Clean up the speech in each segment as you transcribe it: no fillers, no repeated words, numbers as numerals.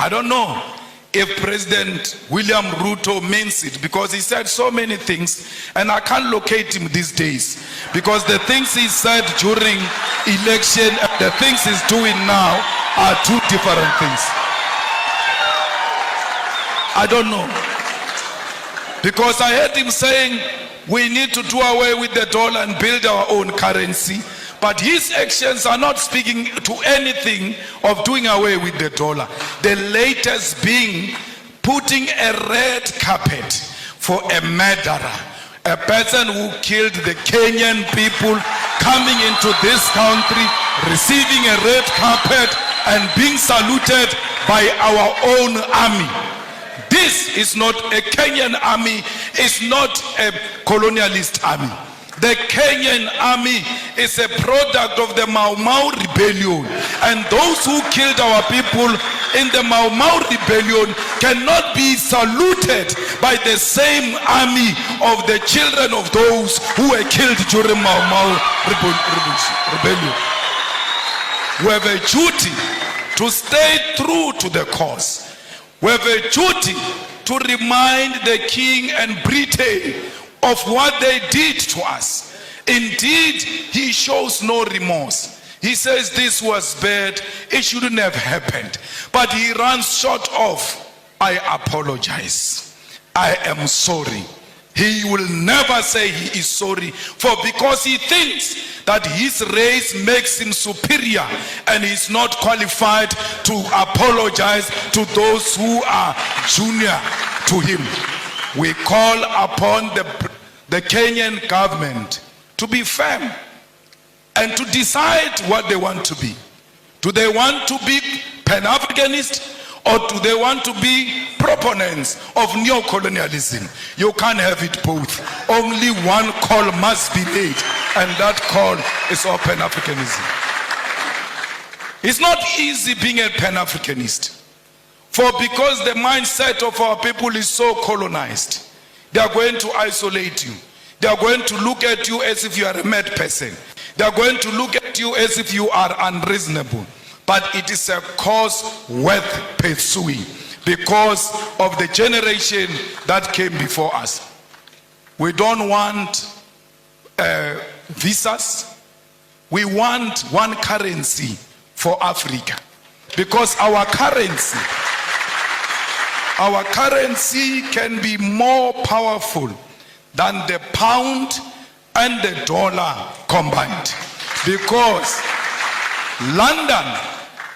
I don't know if President William Ruto means it, because he said so many things and I can't locate him these days, because the things he said during election and the things he's doing now are two different things. I don't know, because I heard him saying we need to do away with the dollar and build our own currency, but his actions are not speaking to anything of doing away with the dollar. The latest being putting a red carpet for a murderer, a person who killed the Kenyan people, coming into this country, receiving a red carpet and being saluted by our own army. This is not a Kenyan army, it's not a colonialist army. The Kenyan army is a product of the Mau Mau rebellion, and those who killed our people in the Mau Mau rebellion cannot be saluted by the same army of the children of those who were killed during Mau Mau rebellion. We have a duty to stay true to the cause. We have a duty to remind the King and Britain of what they did to us. Indeed, he shows no remorse. He says this was bad, it shouldn't have happened. But he runs short of, I apologize, I am sorry. He will never say he is sorry, for because he thinks that his race makes him superior and he's not qualified to apologize to those who are junior to him. We call upon the Kenyan government to be firm and to decide what they want to be. Do they want to be pan-Africanist, or do they want to be proponents of neo-colonialism? You can't have it both. Only one call must be made, and that call is of pan-Africanism. It's not easy being a pan-Africanist, for because the mindset of our people is so colonized, they are going to isolate you. They are going to look at you as if you are a mad person. They are going to look at you as if you are unreasonable. But it is a cause worth pursuing because of the generation that came before us. We don't want visas. We want one currency for Africa, because our currency can be more powerful than the pound and the dollar combined, because London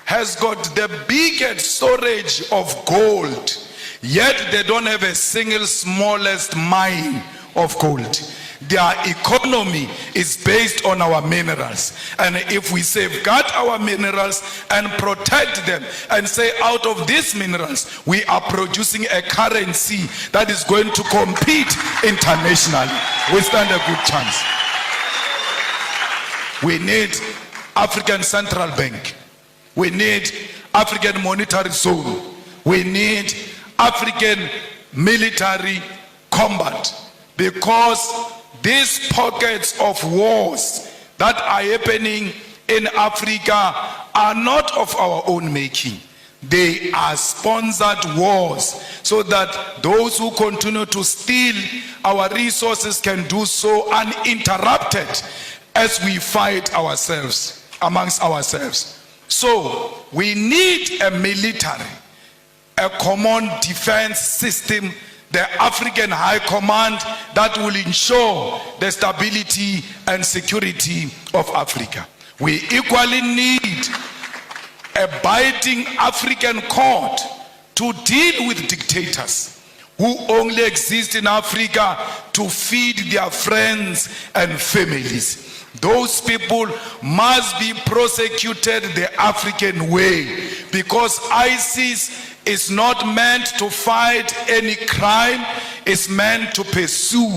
has got the biggest storage of gold, yet they don't have a single smallest mine of gold. Their economy is based on our minerals, and if we safeguard our minerals and protect them and say out of these minerals we are producing a currency that is going to compete internationally, we stand a good chance. We need African Central Bank. We need African Monetary Zone. We need African military combat, because these pockets of wars that are happening in Africa are not of our own making. They are sponsored wars, so that those who continue to steal our resources can do so uninterrupted as we fight ourselves, amongst ourselves. So we need a military, a common defense system, the African High Command that will ensure the stability and security of Africa. We equally need a biting African court to deal with dictators who only exist in Africa to feed their friends and families. Those people must be prosecuted the African way, because ISIS is not meant to fight any crime, it's meant to pursue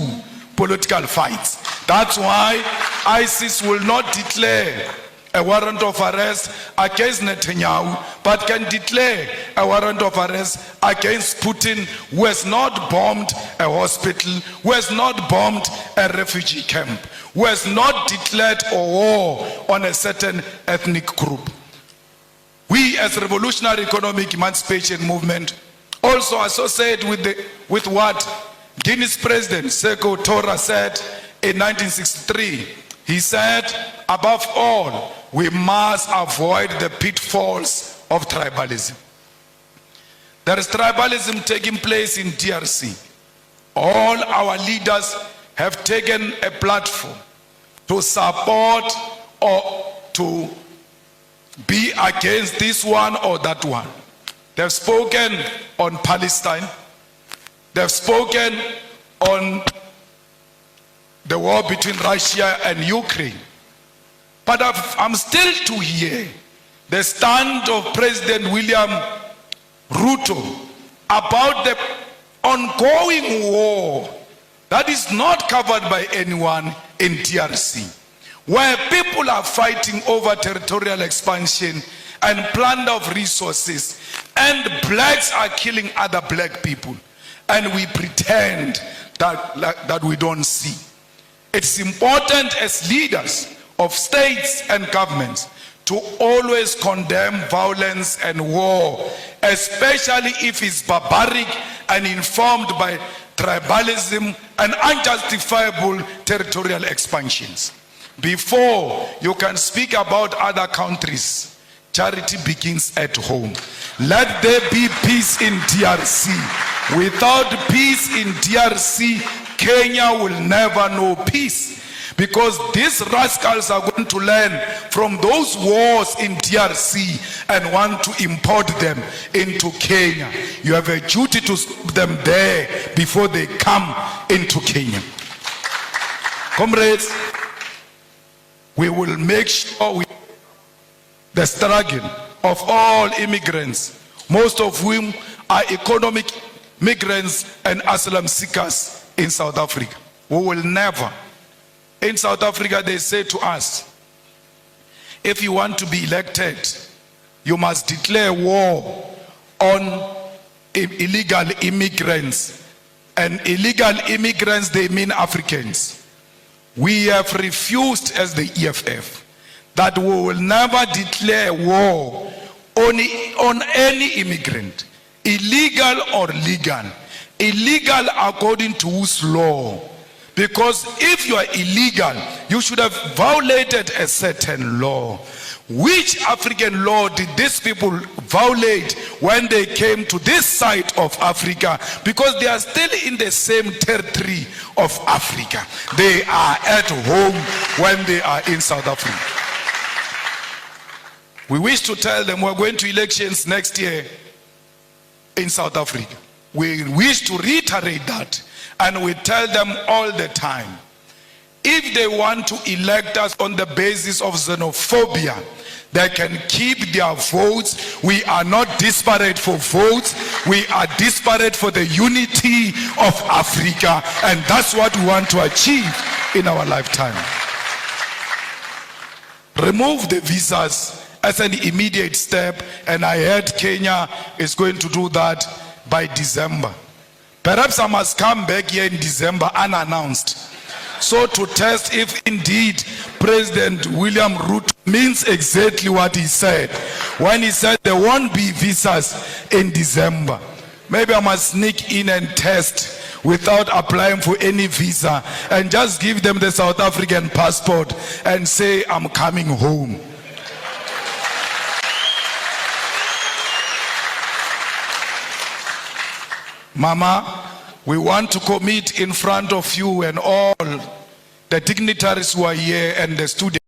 political fights. That's why ISIS will not declare a warrant of arrest against Netanyahu, but can declare a warrant of arrest against Putin, who has not bombed a hospital, who has not bombed a refugee camp, who has not declared a war on a certain ethnic group. We as Revolutionary Economic Emancipation Movement also associate with what Guinea's President Sekou Touré said in 1963. He said, above all, we must avoid the pitfalls of tribalism. There is tribalism taking place in DRC. All our leaders have taken a platform to support or to be against this one or that one. They've spoken on Palestine. They've spoken on the war between Russia and Ukraine. But I'm still to hear the stand of President William Ruto about the ongoing war that is not covered by anyone in DRC, where people are fighting over territorial expansion and plunder of resources, and blacks are killing other black people, and we pretend that we don't see. It's important as leaders of states and governments to always condemn violence and war, especially if it's barbaric and informed by tribalism and unjustifiable territorial expansions. Before you can speak about other countries, charity begins at home. Let there be peace in DRC. Without peace in DRC, Kenya will never know peace. Because these rascals are going to learn from those wars in DRC and want to import them into Kenya. You have a duty to stop them there before they come into Kenya. Comrades, we will make sure the struggle of all immigrants, most of whom are economic migrants and asylum seekers in South Africa. We will never. In South Africa, they say to us, if you want to be elected, you must declare war on illegal immigrants. And illegal immigrants, they mean Africans. We have refused as the EFF that we will never declare war on any immigrant, illegal or legal. Illegal according to whose law? Because if you are illegal, you should have violated a certain law. Which African law did these people violate when they came to this side of Africa? Because they are still in the same territory of Africa. They are at home when they are in South Africa. We wish to tell them we're going to elections next year in South Africa. We wish to reiterate that. And we tell them all the time, if they want to elect us on the basis of xenophobia, they can keep their votes. We are not disparate for votes. We are disparate for the unity of Africa. And that's what we want to achieve in our lifetime. Remove the visas as an immediate step. And I heard Kenya is going to do that by December. Perhaps I must come back here in December unannounced, so to test if indeed President William Ruto means exactly what he said when he said there won't be visas in December. Maybe I must sneak in and test without applying for any visa and just give them the South African passport and say I'm coming home. Mama, we want to commit in front of you and all the dignitaries who are here and the students.